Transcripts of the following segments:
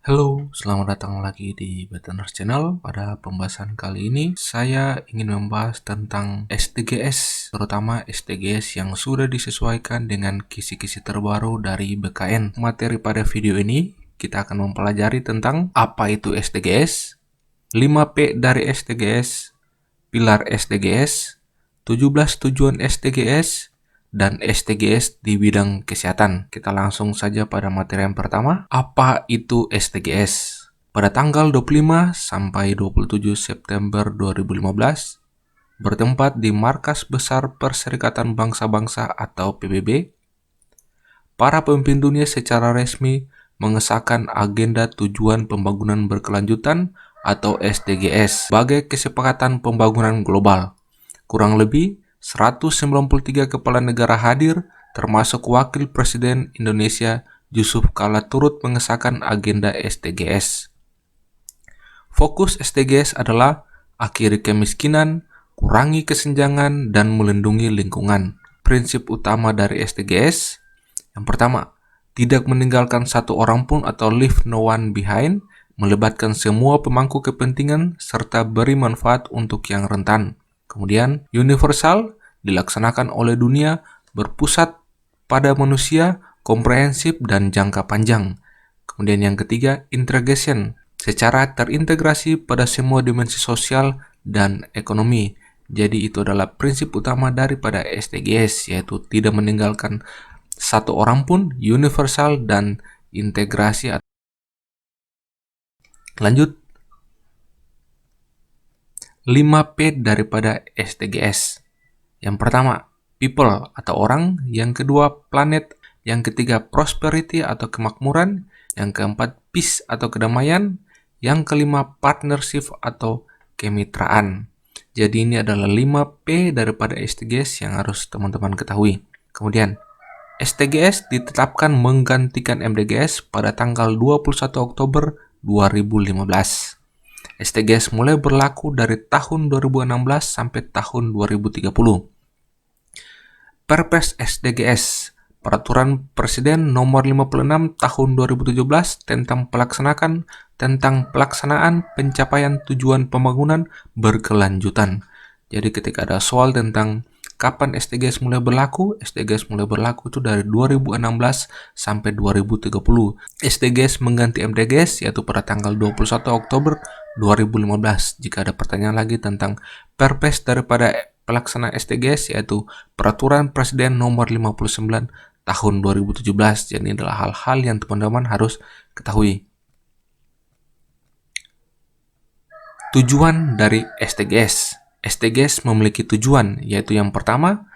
Halo, selamat datang lagi di Bataners Channel. Pada pembahasan kali ini, saya ingin membahas tentang SDGs, terutama SDGs yang sudah disesuaikan dengan kisi-kisi terbaru dari BKN. Materi pada video ini, kita akan mempelajari tentang apa itu SDGs, 5P dari SDGs, pilar SDGs, 17 tujuan SDGs, dan SDGs di bidang kesehatan. Kita langsung saja pada materi yang pertama. Apa itu SDGs? Pada tanggal 25 sampai 27 September 2015, bertempat di Markas Besar Perserikatan Bangsa-Bangsa atau PBB, para pemimpin dunia secara resmi mengesahkan Agenda Tujuan Pembangunan Berkelanjutan atau SDGs sebagai kesepakatan pembangunan global. Kurang lebih 193 kepala negara hadir, termasuk Wakil Presiden Indonesia Yusuf Kala turut mengesahkan agenda SDGs. Fokus SDGs adalah akhiri kemiskinan, kurangi kesenjangan, dan melindungi lingkungan. Prinsip utama dari SDGs, yang pertama, tidak meninggalkan satu orang pun atau leave no one behind, melibatkan semua pemangku kepentingan, serta beri manfaat untuk yang rentan. Kemudian, universal dilaksanakan oleh dunia, berpusat pada manusia, komprehensif, dan jangka panjang. Kemudian yang ketiga, integration, secara terintegrasi pada semua dimensi sosial dan ekonomi. Jadi itu adalah prinsip utama daripada SDGs, yaitu tidak meninggalkan satu orang pun, universal, dan integrasi. Lanjut, 5P daripada SDGs. Yang pertama, people atau orang. Yang kedua, planet. Yang ketiga, prosperity atau kemakmuran. Yang keempat, peace atau kedamaian. Yang kelima, partnership atau kemitraan. Jadi ini adalah 5P daripada SDGs yang harus teman-teman ketahui. Kemudian, SDGs ditetapkan menggantikan MDGs pada tanggal 21 Oktober 2015. SDGs mulai berlaku dari tahun 2016 sampai tahun 2030. Perpres SDGs, Peraturan Presiden Nomor 56 Tahun 2017 tentang pelaksanaan pencapaian tujuan pembangunan berkelanjutan. Jadi ketika ada soal tentang kapan SDGs mulai berlaku, SDGs mulai berlaku itu dari 2016 sampai 2030. SDGs mengganti MDGs yaitu pada tanggal 21 Oktober 2015. Jika ada pertanyaan lagi tentang Perpres daripada pelaksana SDGs yaitu Peraturan Presiden Nomor 59 Tahun 2017. Jadi ini adalah hal-hal yang teman-teman harus ketahui. Tujuan dari SDGs. SDGs memiliki tujuan, yaitu yang pertama,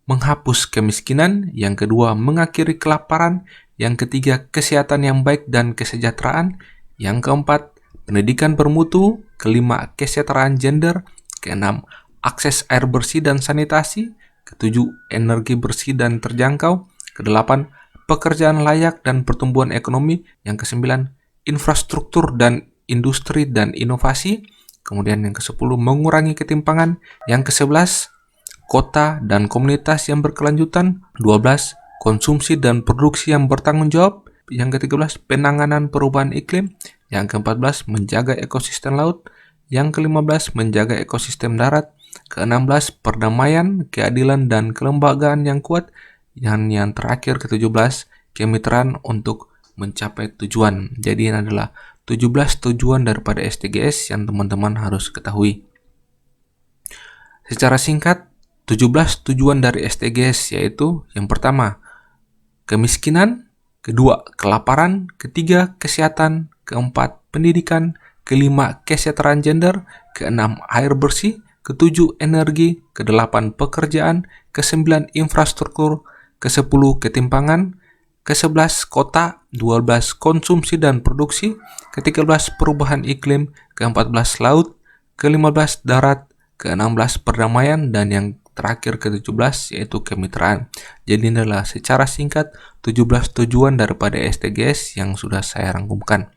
menghapus kemiskinan, yang kedua, mengakhiri kelaparan, yang ketiga, kesehatan yang baik dan kesejahteraan, yang keempat, pendidikan bermutu, kelima, kesetaraan gender, keenam, akses air bersih dan sanitasi, ketujuh, energi bersih dan terjangkau, kedelapan, pekerjaan layak dan pertumbuhan ekonomi, yang kesembilan, infrastruktur dan industri dan inovasi, kemudian yang ke-10 mengurangi ketimpangan, yang ke-11 kota dan komunitas yang berkelanjutan, 12 konsumsi dan produksi yang bertanggung jawab, yang ke-13 penanganan perubahan iklim, yang ke-14 menjaga ekosistem laut, yang ke-15 menjaga ekosistem darat, ke-16 perdamaian, keadilan dan kelembagaan yang kuat, dan yang terakhir ke-17 kemitraan untuk mencapai tujuan. Jadi ini adalah 17 tujuan daripada SDGs yang teman-teman harus ketahui. Secara singkat, 17 tujuan dari SDGs yaitu yang pertama, kemiskinan, kedua, kelaparan, ketiga, kesehatan, keempat, pendidikan, kelima, kesetaraan gender, keenam, air bersih, ketujuh, energi, kedelapan, pekerjaan, kesembilan, infrastruktur, ke-10, ketimpangan, ke-11 kota, 12 konsumsi dan produksi, ke-13 perubahan iklim, ke-14 laut, ke-15 darat, ke-16 perdamaian, dan yang terakhir ke-17 yaitu kemitraan. Jadi ini adalah secara singkat 17 tujuan daripada SDGs yang sudah saya rangkumkan.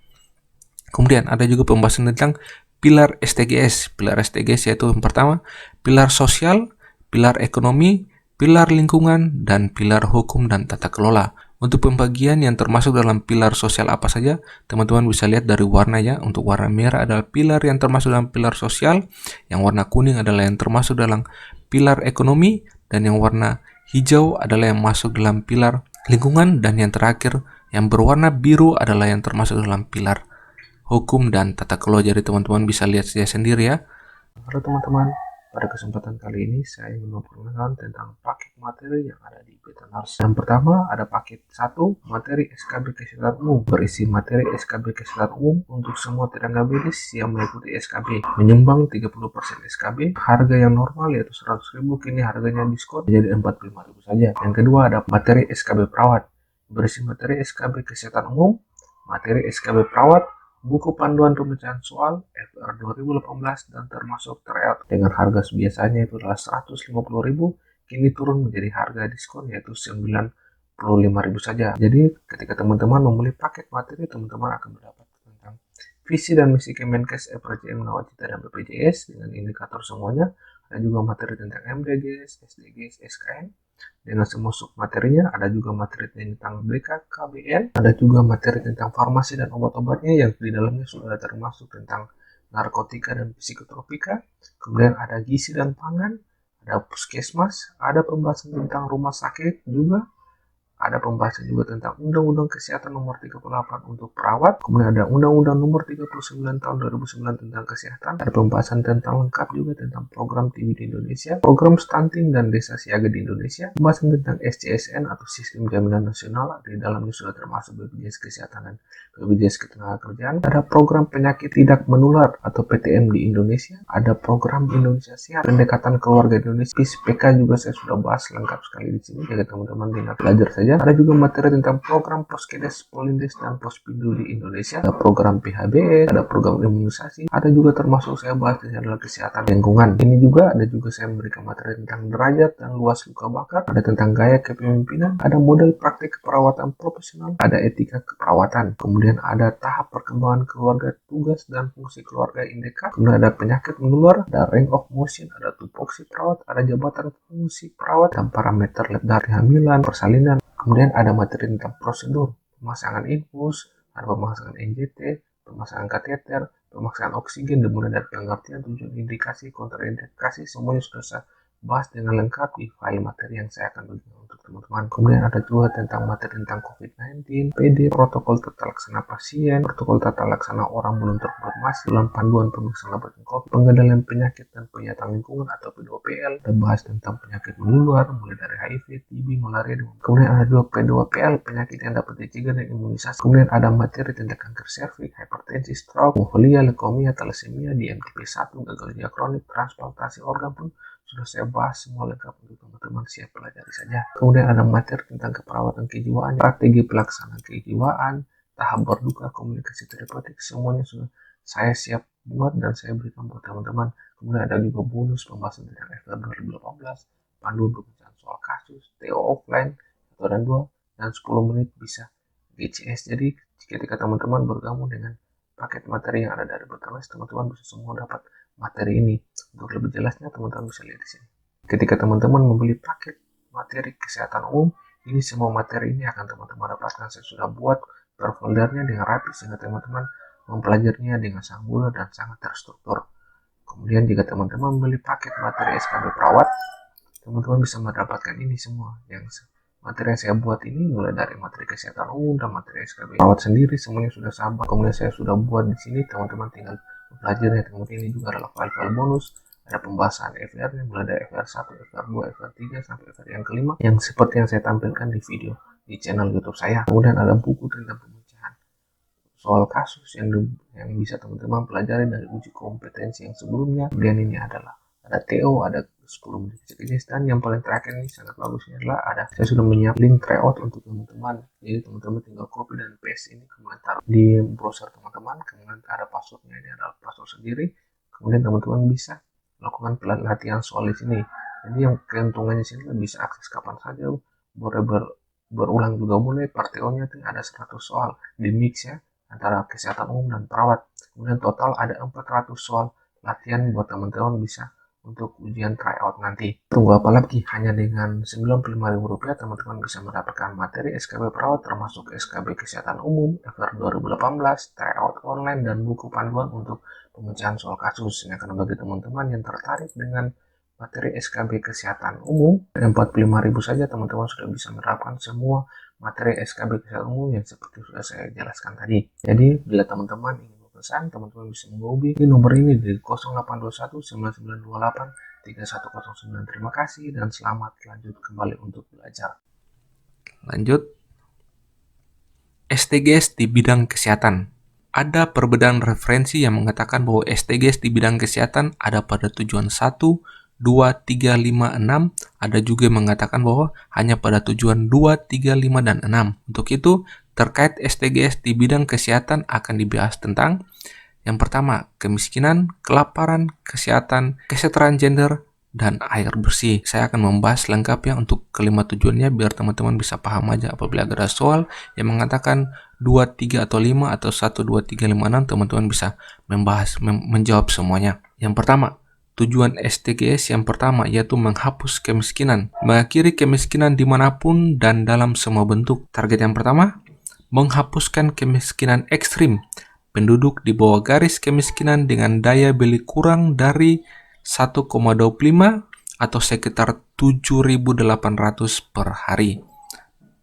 Kemudian ada juga pembahasan tentang pilar SDGs. Pilar SDGs yaitu yang pertama, pilar sosial, pilar ekonomi, pilar lingkungan, dan pilar hukum dan tata kelola. Untuk pembagian yang termasuk dalam pilar sosial apa saja, teman-teman bisa lihat dari warnanya. Untuk warna merah adalah pilar yang termasuk dalam pilar sosial, yang warna kuning adalah yang termasuk dalam pilar ekonomi, dan yang warna hijau adalah yang masuk dalam pilar lingkungan, dan yang terakhir yang berwarna biru adalah yang termasuk dalam pilar hukum dan tata kelola. Jadi teman-teman bisa lihat saja sendiri ya. Halo teman-teman, pada kesempatan kali ini saya ingin memperkenalkan tentang paket materi yang ada di Betternaries. Yang pertama ada paket 1, materi SKB Kesehatan Umum, berisi materi SKB Kesehatan Umum untuk semua tenaga medis yang mengikuti SKB, menyumbang 30% SKB. Harga yang normal yaitu 100.000 kini harganya diskon menjadi 45.000 saja. Yang kedua ada materi SKB Perawat, berisi materi SKB Kesehatan Umum, materi SKB Perawat, buku panduan pemecahan soal FR 2018 dan termasuk tryout dengan harga biasanya itu adalah 150.000, kini turun menjadi harga diskon yaitu 95.000 saja. Jadi ketika teman-teman membeli paket materi, teman-teman akan mendapat tentang visi dan misi Kemenkes, FRJM, Nawacita, dan BPJS dengan indikator semuanya. Ada juga materi tentang MDGs, SDGs, SKN dengan semua submaterinya. Ada juga materi tentang BKKBN, ada juga materi tentang farmasi dan obat-obatnya yang di dalamnya sudah termasuk tentang narkotika dan psikotropika. Kemudian ada gizi dan pangan, ada puskesmas, ada pembahasan tentang rumah sakit juga, ada pembahasan juga tentang Undang-Undang Kesehatan Nomor 38 untuk perawat, kemudian ada Undang-Undang Nomor 39 Tahun 2009 tentang kesehatan, ada pembahasan tentang lengkap juga tentang program TB di Indonesia, program stunting dan desa siaga di Indonesia, pembahasan tentang SCSN atau Sistem Jaminan Nasional, di dalamnya sudah termasuk BPJS Kesehatan dan BPJS Ketenagakerjaan, ada program penyakit tidak menular atau PTM di Indonesia, ada program Indonesia Sehat, pendekatan keluarga Indonesia, PK juga saya sudah bahas lengkap sekali di sini, jadi teman-teman tinggal belajar saja. Ada juga materi tentang program Poskedes, Polindes, dan Pospindu di Indonesia. Ada program PHBS, ada program imunisasi. Ada juga termasuk saya bahas ini adalah kesehatan lingkungan. Ini juga ada juga saya memberikan materi tentang derajat dan luas luka bakar. Ada tentang gaya kepemimpinan. Ada model praktik keperawatan profesional. Ada etika keperawatan. Kemudian ada tahap perkembangan keluarga, tugas dan fungsi keluarga indeka. Kemudian ada penyakit menular. Ada range of motion. Ada tupoksi perawat. Ada jabatan fungsi perawat dan parameter lab dari kehamilan, persalinan. Kemudian ada materi tentang prosedur, pemasangan infus, ada pemasangan NJT, pemasangan kateter, pemasangan oksigen, dimulai dari pengertian, tujuan, indikasi, kontraindikasi, semuanya sudah saya bahas dengan lengkap di file materi yang saya akan bagi untuk teman-teman. Kemudian ada juga tentang materi tentang COVID-19, PD, protokol tata laksana pasien, protokol tata laksana orang belum terkonfirmasi dalam panduan pemeriksaan laboratorium COVID, pengendalian penyakit dan penyihatan lingkungan atau P2PL, dan bahas tentang penyakit menular mulai dari HIV, TB, malaria. Kemudian ada juga P2PL, penyakit yang dapat dicegah dan imunisasi. Kemudian ada materi tentang kanker serviks, hipertensi, stroke, hemofilia, leukemia, thalassemia, DMTP1, gagal ginjal kronik, transplantasi organ pun sudah saya bahas semua lengkap untuk teman-teman, siap pelajari saja. Kemudian ada materi tentang keperawatan kejiwaan, strategi pelaksanaan kejiwaan, tahap berduka, komunikasi terapeutik, semuanya sudah saya siap buat dan saya berikan buat teman-teman. Kemudian ada juga bonus pembahasan tentang FR 2018, panduan pembicaraan soal kasus, TO offline, 1 dan 2, dan 10 menit bisa GCS. Jadi ketika teman-teman bergabung dengan paket materi yang ada dari Betternaries, teman-teman bisa semua dapat materi ini. Untuk lebih jelasnya teman-teman bisa lihat di sini. Ketika teman-teman membeli paket materi kesehatan umum, ini semua materi ini akan teman-teman dapatkan. Saya sudah buat per foldernya dengan rapi sehingga teman-teman mempelajarinya dengan sangat mudah dan sangat terstruktur. Kemudian jika teman-teman membeli paket materi SKB Perawat, teman-teman bisa mendapatkan ini semua yang materi yang saya buat ini, mulai dari materi kesehatan umum dan materi SKB Perawat sendiri, semuanya sudah sama. Kemudian saya sudah buat di sini, teman-teman tinggal belajarnya. Kemudian ini juga adalah file-file bonus, ada pembahasan FR nya mulai dari FR1, FR2, FR3 sampai FR yang kelima, yang seperti yang saya tampilkan di video di channel YouTube saya. Kemudian ada buku tentang pemecahan soal kasus yang bisa teman-teman pelajari dari uji kompetensi yang sebelumnya. Kemudian ini adalah ada TO, ada 10 menit sejenis, dan yang paling terakhir ini sangat bagusnya adalah saya sudah menyiapkan link tryout untuk teman-teman. Jadi teman-teman tinggal copy dan paste ini, kemudian taruh di browser teman-teman, kemudian ada passwordnya, ini adalah password sendiri. Kemudian teman-teman bisa lakukan pelatihan soal di sini. Jadi yang keuntungannya sini bisa akses kapan saja, boleh berulang juga boleh. Per TO-nya ada 100 soal di mix ya antara kesehatan umum dan perawat. Kemudian total ada 400 soal latihan buat teman-teman bisa untuk ujian tryout nanti. Tunggu apa lagi? Hanya dengan Rp95.000 teman-teman bisa mendapatkan materi SKB perawat termasuk SKB Kesehatan Umum, FR 2018, tryout online, dan buku panduan untuk pemecahan soal kasus. Nah, karena bagi teman-teman yang tertarik dengan materi SKB Kesehatan Umum, Rp45.000 saja teman-teman sudah bisa menerapkan semua materi SKB Kesehatan Umum yang seperti sudah saya jelaskan tadi. Jadi, bila teman-teman ingin pesan, teman-teman bisa menghubungi nomor ini di 0821 9928 3109. Terima kasih dan selamat lanjut kembali untuk belajar. Lanjut, STGS di bidang kesehatan. Ada perbedaan referensi yang mengatakan bahwa STGS di bidang kesehatan ada pada tujuan 1, 2, 3, 5, 6. Ada juga yang mengatakan bahwa hanya pada tujuan 2, 3, 5, dan 6. Untuk itu, terkait STGS di bidang kesehatan akan dibahas tentang yang pertama, kemiskinan, kelaparan, kesehatan, kesetaraan gender, dan air bersih. Saya akan membahas lengkapnya untuk kelima tujuannya biar teman-teman bisa paham aja apabila ada soal yang mengatakan 2, 3, atau 5, atau 1, 2, 3, 5, 6, teman-teman bisa menjawab semuanya. Yang pertama, tujuan STGS yang pertama yaitu menghapus kemiskinan, mengakhiri kemiskinan dimanapun dan dalam semua bentuk. Target yang pertama, menghapuskan kemiskinan ekstrim, penduduk di bawah garis kemiskinan dengan daya beli kurang dari 1,25 atau sekitar 7.800 per hari.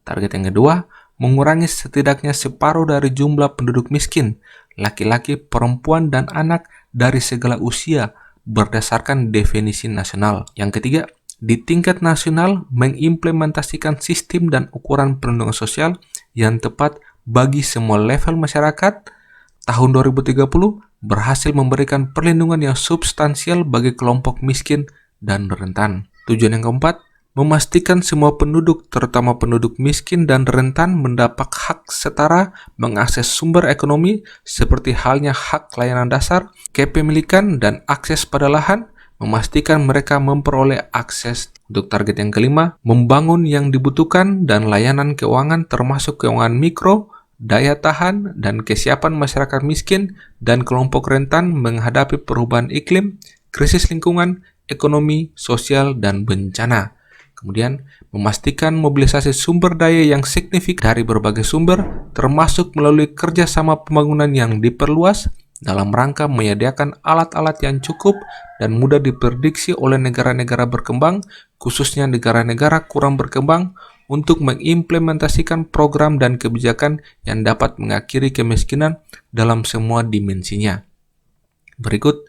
Target yang kedua, mengurangi setidaknya separuh dari jumlah penduduk miskin, laki-laki, perempuan, dan anak dari segala usia berdasarkan definisi nasional. Yang ketiga, di tingkat nasional mengimplementasikan sistem dan ukuran perlindungan sosial yang tepat bagi semua level masyarakat. Tahun 2030 berhasil memberikan perlindungan yang substansial bagi kelompok miskin dan rentan. Tujuan yang keempat, memastikan semua penduduk, terutama penduduk miskin dan rentan, mendapat hak setara mengakses sumber ekonomi seperti halnya hak layanan dasar, kepemilikan, dan akses pada lahan, memastikan mereka memperoleh akses. Untuk target yang kelima, membangun yang dibutuhkan dan layanan keuangan termasuk keuangan mikro, daya tahan, dan kesiapan masyarakat miskin dan kelompok rentan menghadapi perubahan iklim, krisis lingkungan, ekonomi, sosial, dan bencana. Kemudian, memastikan mobilisasi sumber daya yang signifikan dari berbagai sumber, termasuk melalui kerjasama pembangunan yang diperluas dalam rangka menyediakan alat-alat yang cukup dan mudah diprediksi oleh negara-negara berkembang, khususnya negara-negara kurang berkembang, untuk mengimplementasikan program dan kebijakan yang dapat mengakhiri kemiskinan dalam semua dimensinya. Berikut,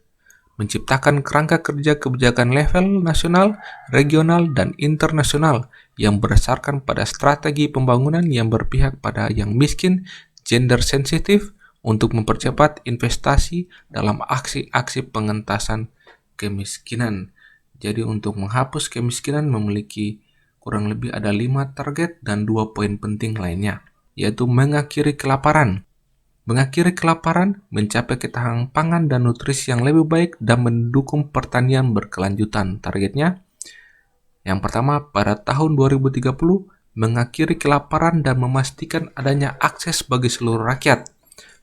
menciptakan kerangka kerja kebijakan level nasional, regional, dan internasional yang berdasarkan pada strategi pembangunan yang berpihak pada yang miskin, gender sensitif, untuk mempercepat investasi dalam aksi-aksi pengentasan kemiskinan. Jadi untuk menghapus kemiskinan memiliki kurang lebih ada 5 target dan 2 poin penting lainnya, yaitu mengakhiri kelaparan. Mengakhiri kelaparan, mencapai ketahanan pangan dan nutrisi yang lebih baik, dan mendukung pertanian berkelanjutan. Targetnya, yang pertama, pada tahun 2030, mengakhiri kelaparan dan memastikan adanya akses bagi seluruh rakyat,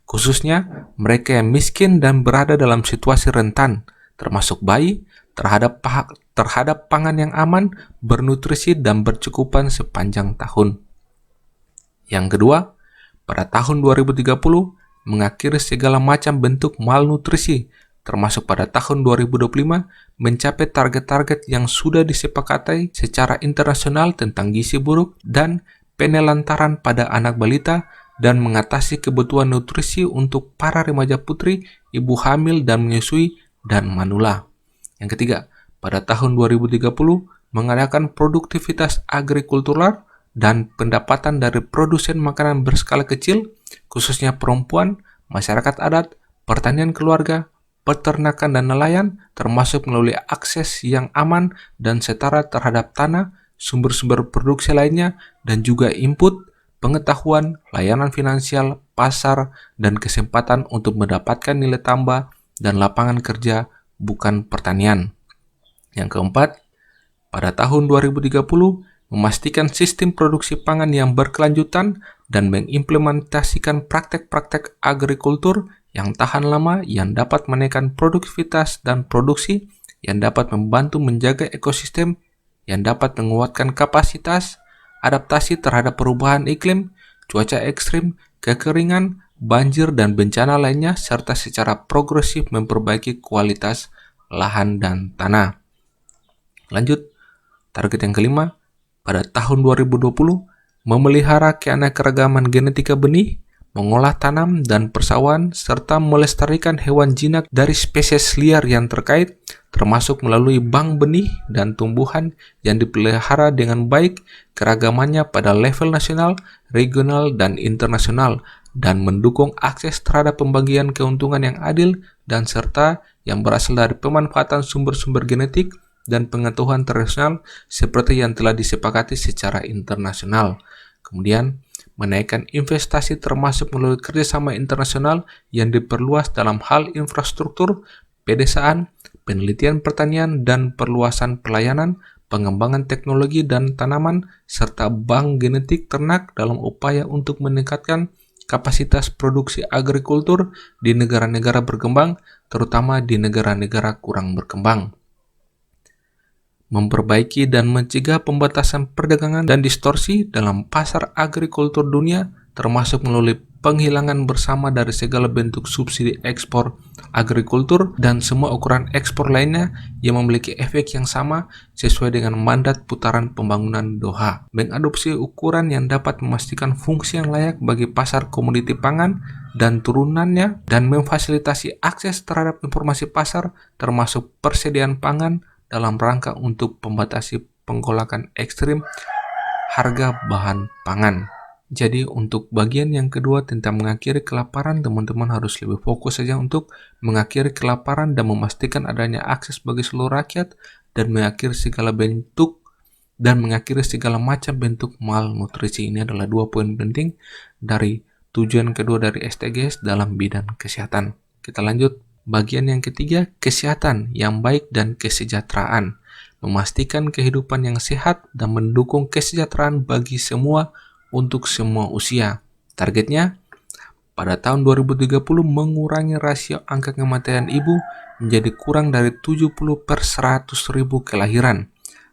khususnya mereka yang miskin dan berada dalam situasi rentan, termasuk bayi, terhadap pangan yang aman, bernutrisi, dan bercukupan sepanjang tahun. Yang kedua, pada tahun 2030, mengakhiri segala macam bentuk malnutrisi, termasuk pada tahun 2025, mencapai target-target yang sudah disepakati secara internasional tentang gizi buruk dan penelantaran pada anak balita, dan mengatasi kebutuhan nutrisi untuk para remaja putri, ibu hamil dan menyusui, dan manula. Yang ketiga, pada tahun 2030, mengadakan produktivitas agrikultural dan pendapatan dari produsen makanan berskala kecil, khususnya perempuan, masyarakat adat, pertanian keluarga, peternakan, dan nelayan, termasuk melalui akses yang aman dan setara terhadap tanah, sumber-sumber produksi lainnya, dan juga input, pengetahuan, layanan finansial, pasar, dan kesempatan untuk mendapatkan nilai tambah dan lapangan kerja bukan pertanian. Yang keempat, pada tahun 2030, memastikan sistem produksi pangan yang berkelanjutan dan mengimplementasikan praktek-praktek agrikultur yang tahan lama yang dapat menaikkan produktivitas dan produksi, yang dapat membantu menjaga ekosistem, yang dapat menguatkan kapasitas adaptasi terhadap perubahan iklim, cuaca ekstrim, kekeringan, banjir, dan bencana lainnya, serta secara progresif memperbaiki kualitas lahan dan tanah. Lanjut, target yang kelima, pada tahun 2020, memelihara keanekaragaman genetika benih, mengolah tanam dan persawahan, serta melestarikan hewan jinak dari spesies liar yang terkait, termasuk melalui bank benih dan tumbuhan yang dipelihara dengan baik keragamannya pada level nasional, regional, dan internasional, dan mendukung akses terhadap pembagian keuntungan yang adil dan serta yang berasal dari pemanfaatan sumber-sumber genetik dan pengetahuan tradisional seperti yang telah disepakati secara internasional. Kemudian, menaikkan investasi termasuk melalui kerjasama internasional yang diperluas dalam hal infrastruktur, pedesaan, penelitian pertanian dan perluasan pelayanan, pengembangan teknologi dan tanaman, serta bank genetik ternak dalam upaya untuk meningkatkan kapasitas produksi agrikultur di negara-negara berkembang, terutama di negara-negara kurang berkembang. Memperbaiki dan mencegah pembatasan perdagangan dan distorsi dalam pasar agrikultur dunia, termasuk melalui penghilangan bersama dari segala bentuk subsidi ekspor agrikultur dan semua ukuran ekspor lainnya yang memiliki efek yang sama sesuai dengan mandat putaran pembangunan Doha. Mengadopsi ukuran yang dapat memastikan fungsi yang layak bagi pasar komoditi pangan dan turunannya, dan memfasilitasi akses terhadap informasi pasar termasuk persediaan pangan dalam rangka untuk membatasi penggolakan ekstrim harga bahan pangan. Jadi untuk bagian yang kedua tentang mengakhiri kelaparan, teman-teman harus lebih fokus saja untuk mengakhiri kelaparan dan memastikan adanya akses bagi seluruh rakyat, dan mengakhiri segala macam bentuk malnutrisi. Ini adalah 2 poin penting dari tujuan kedua dari STGS dalam bidang kesehatan. Kita lanjut. Bagian yang ketiga, kesehatan yang baik dan kesejahteraan. Memastikan kehidupan yang sehat dan mendukung kesejahteraan bagi semua untuk semua usia. Targetnya, pada tahun 2030 mengurangi rasio angka kematian ibu menjadi kurang dari 70 per 100 ribu kelahiran.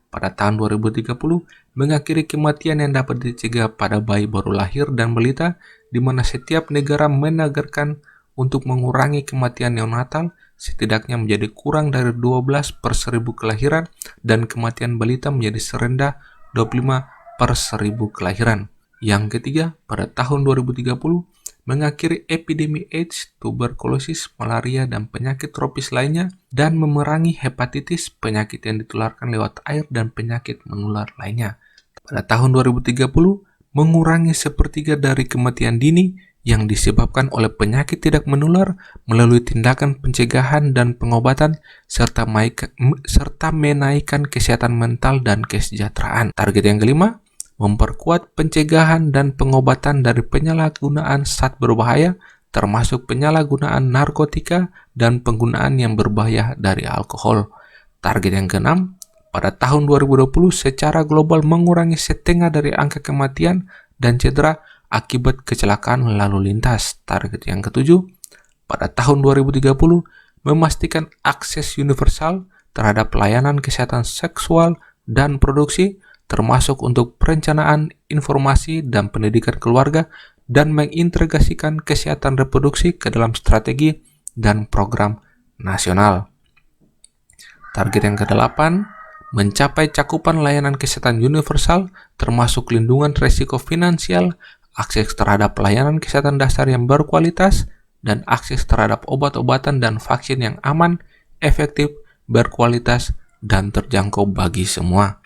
Pada tahun 2030, mengakhiri kematian yang dapat dicegah pada bayi baru lahir dan balita, di mana setiap negara menagarkan untuk mengurangi kematian neonatal setidaknya menjadi kurang dari 12 per 1000 kelahiran, dan kematian balita menjadi serendah 25 per 1000 kelahiran. Yang ketiga, pada tahun 2030, mengakhiri epidemi AIDS, tuberkulosis, malaria, dan penyakit tropis lainnya, dan memerangi hepatitis, penyakit yang ditularkan lewat air, dan penyakit menular lainnya. Pada tahun 2030, mengurangi sepertiga dari kematian dini yang disebabkan oleh penyakit tidak menular melalui tindakan pencegahan dan pengobatan, serta menaikkan kesehatan mental dan kesejahteraan. Target yang kelima, memperkuat pencegahan dan pengobatan dari penyalahgunaan zat berbahaya, termasuk penyalahgunaan narkotika dan penggunaan yang berbahaya dari alkohol. Target yang keenam, pada tahun 2020 secara global mengurangi setengah dari angka kematian dan cedera akibat kecelakaan lalu lintas. Target yang ketujuh, pada tahun 2030 memastikan akses universal terhadap pelayanan kesehatan seksual dan produksi, termasuk untuk perencanaan, informasi, dan pendidikan keluarga, dan mengintegrasikan kesehatan reproduksi ke dalam strategi dan program nasional. Target yang kedelapan, mencapai cakupan layanan kesehatan universal, termasuk lindungan risiko finansial, akses terhadap pelayanan kesehatan dasar yang berkualitas, dan akses terhadap obat-obatan dan vaksin yang aman, efektif, berkualitas, dan terjangkau bagi semua.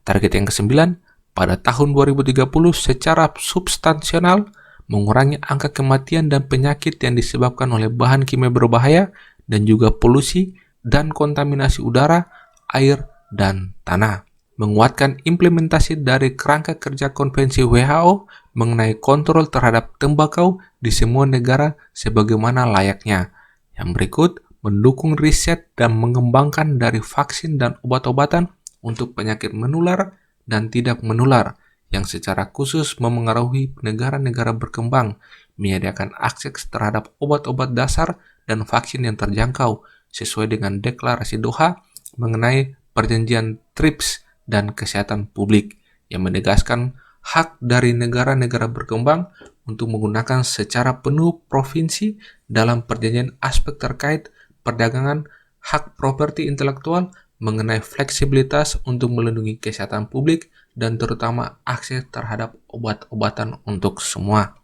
Target yang kesembilan, pada tahun 2030 secara substansial mengurangi angka kematian dan penyakit yang disebabkan oleh bahan kimia berbahaya dan juga polusi dan kontaminasi udara, air, dan tanah. Menguatkan implementasi dari kerangka kerja konvensi WHO mengenai kontrol terhadap tembakau di semua negara sebagaimana layaknya. Yang berikut, mendukung riset dan mengembangkan dari vaksin dan obat-obatan untuk penyakit menular dan tidak menular, yang secara khusus memengaruhi negara-negara berkembang, menyediakan akses terhadap obat-obat dasar dan vaksin yang terjangkau, sesuai dengan deklarasi Doha mengenai perjanjian TRIPS dan kesehatan publik yang menegaskan hak dari negara-negara berkembang untuk menggunakan secara penuh provinsi dalam perjanjian aspek terkait perdagangan, hak properti intelektual, mengenai fleksibilitas untuk melindungi kesehatan publik dan terutama akses terhadap obat-obatan untuk semua.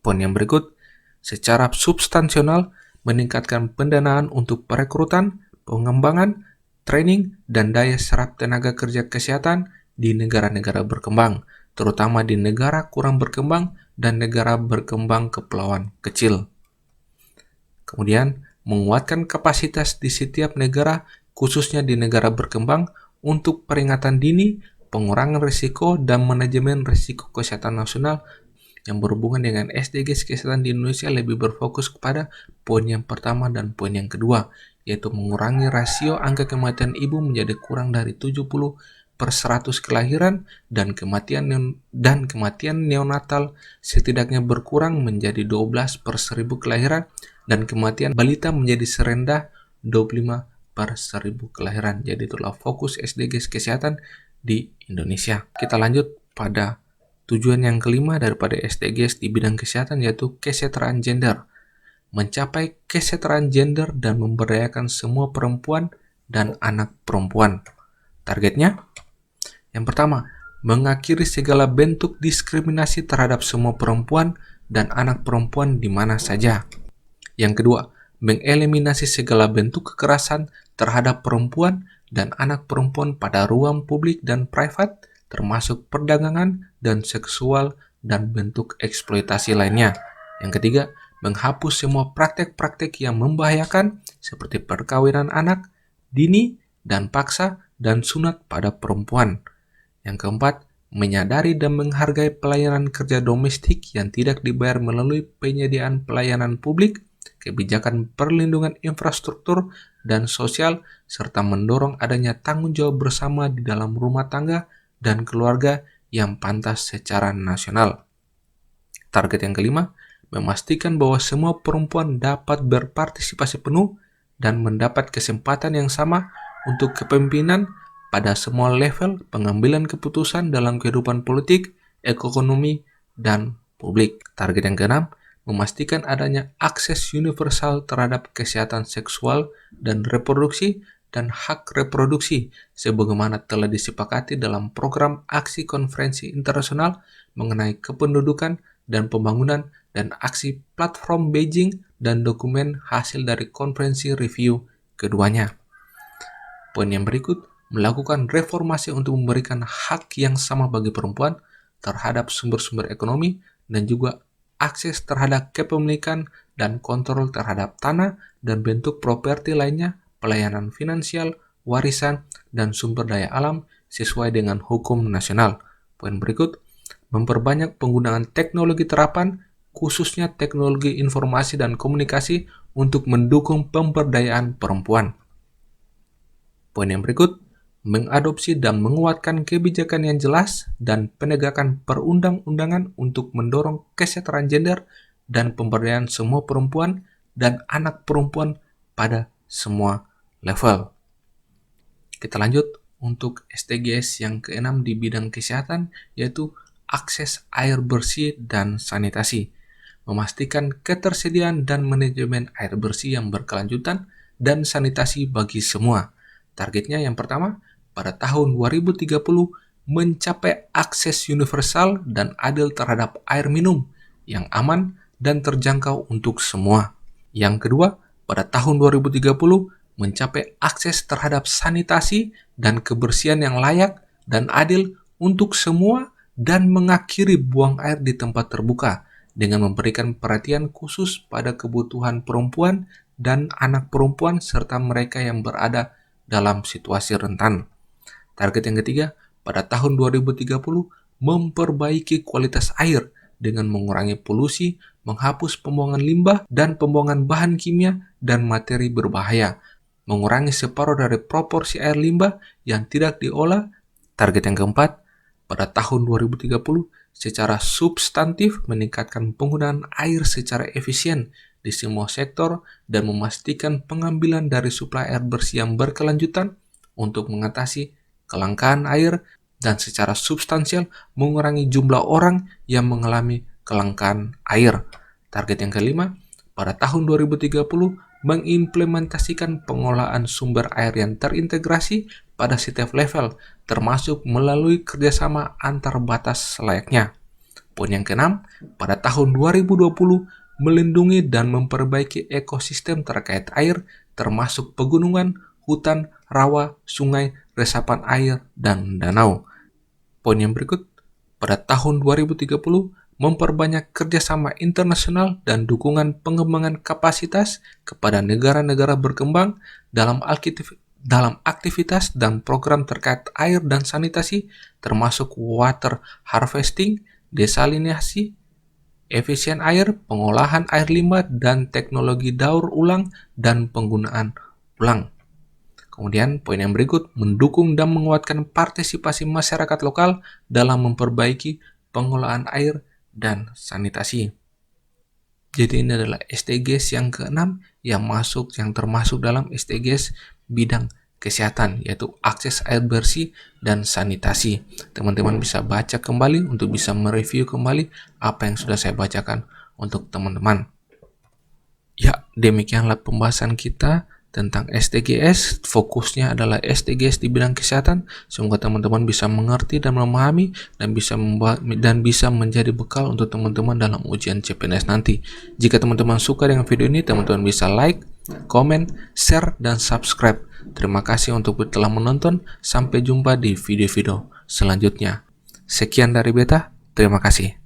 Poin yang berikut, secara substansional meningkatkan pendanaan untuk perekrutan, pengembangan, training, dan daya serap tenaga kerja kesehatan di negara-negara berkembang, terutama di negara kurang berkembang dan negara berkembang kepulauan kecil. Kemudian, menguatkan kapasitas di setiap negara, khususnya di negara berkembang, untuk peringatan dini, pengurangan risiko, dan manajemen risiko kesehatan nasional yang berhubungan dengan SDG kesehatan di Indonesia lebih berfokus kepada poin yang pertama dan poin yang kedua, yaitu mengurangi rasio angka kematian ibu menjadi kurang dari 70/100 kelahiran dan kematian neonatal setidaknya berkurang menjadi 12/1000 kelahiran dan kematian balita menjadi serendah 25/1000 kelahiran. Jadi itulah fokus SDG kesehatan di Indonesia. Kita lanjut pada tujuan yang kelima daripada SDGs di bidang kesehatan, yaitu kesetaraan gender. Mencapai kesetaraan gender dan memberdayakan semua perempuan dan anak perempuan. Targetnya, yang pertama, mengakhiri segala bentuk diskriminasi terhadap semua perempuan dan anak perempuan di mana saja. Yang kedua, mengeliminasi segala bentuk kekerasan terhadap perempuan dan anak perempuan pada ruang publik dan privat, termasuk perdagangan dan seksual dan bentuk eksploitasi lainnya. Yang ketiga, menghapus semua praktek-praktek yang membahayakan seperti perkawinan anak, dini, dan paksa, dan sunat pada perempuan. Yang keempat, menyadari dan menghargai pelayanan kerja domestik yang tidak dibayar melalui penyediaan pelayanan publik, kebijakan perlindungan infrastruktur dan sosial, serta mendorong adanya tanggung jawab bersama di dalam rumah tangga dan keluarga yang pantas secara nasional. Target yang kelima, memastikan bahwa semua perempuan dapat berpartisipasi penuh dan mendapat kesempatan yang sama untuk kepemimpinan pada semua level pengambilan keputusan dalam kehidupan politik, ekonomi, dan publik. Target yang keenam, memastikan adanya akses universal terhadap kesehatan seksual dan reproduksi dan hak reproduksi sebagaimana telah disepakati dalam program aksi konferensi internasional mengenai kependudukan dan pembangunan dan aksi platform Beijing dan dokumen hasil dari konferensi review keduanya. Poin yang berikut, melakukan reformasi untuk memberikan hak yang sama bagi perempuan terhadap sumber-sumber ekonomi dan juga akses terhadap kepemilikan dan kontrol terhadap tanah dan bentuk properti lainnya, pelayanan finansial, warisan, dan sumber daya alam sesuai dengan hukum nasional. Poin berikut, memperbanyak penggunaan teknologi terapan, khususnya teknologi informasi dan komunikasi untuk mendukung pemberdayaan perempuan. Poin yang berikut, mengadopsi dan menguatkan kebijakan yang jelas dan penegakan perundang-undangan untuk mendorong kesetaraan gender dan pemberdayaan semua perempuan dan anak perempuan pada semua level. Kita lanjut untuk SDGs yang keenam di bidang kesehatan, yaitu akses air bersih dan sanitasi. Memastikan ketersediaan dan manajemen air bersih yang berkelanjutan dan sanitasi bagi semua. Targetnya yang pertama, pada tahun 2030 mencapai akses universal dan adil terhadap air minum yang aman dan terjangkau untuk semua. Yang kedua, pada tahun 2030 mencapai akses terhadap sanitasi dan kebersihan yang layak dan adil untuk semua dan mengakhiri buang air di tempat terbuka dengan memberikan perhatian khusus pada kebutuhan perempuan dan anak perempuan serta mereka yang berada dalam situasi rentan. Target yang ketiga, pada tahun 2030 memperbaiki kualitas air dengan mengurangi polusi, menghapus pembuangan limbah dan pembuangan bahan kimia dan materi berbahaya, mengurangi separuh dari proporsi air limbah yang tidak diolah. Target yang keempat, pada tahun 2030 secara substantif meningkatkan penggunaan air secara efisien di semua sektor dan memastikan pengambilan dari suplai air bersih yang berkelanjutan untuk mengatasi kelangkaan air dan secara substansial mengurangi jumlah orang yang mengalami kelangkaan air. Target yang kelima, pada tahun 2030 mengimplementasikan pengolahan sumber air yang terintegrasi pada setiap level, termasuk melalui kerjasama antar batas selayaknya. Poin yang keenam, pada tahun 2020 melindungi dan memperbaiki ekosistem terkait air, termasuk pegunungan, hutan, rawa, sungai, resapan air, dan danau. Poin yang berikut, pada tahun 2030 memperbanyak kerjasama internasional dan dukungan pengembangan kapasitas kepada negara-negara berkembang dalam aktivitas dan program terkait air dan sanitasi, termasuk water harvesting, desalinasi, efisien air, pengolahan air limbah, dan teknologi daur ulang dan penggunaan ulang. Kemudian poin yang berikut, mendukung dan menguatkan partisipasi masyarakat lokal dalam memperbaiki pengolahan air dan sanitasi. Jadi ini adalah SDGs yang keenam yang termasuk dalam SDGs bidang kesehatan, yaitu akses air bersih dan sanitasi. Teman-teman bisa baca kembali untuk bisa mereview kembali apa yang sudah saya bacakan untuk teman-teman. Ya, demikianlah pembahasan kita tentang SDGs. Fokusnya adalah SDGs di bidang kesehatan. Semoga teman-teman bisa mengerti dan memahami dan bisa menjadi bekal untuk teman-teman dalam ujian CPNS nanti. Jika teman-teman suka dengan video ini, teman-teman bisa like, komen, share, dan subscribe. Terima kasih untuk telah menonton. Sampai jumpa di video-video selanjutnya. Sekian dari Beta. Terima kasih.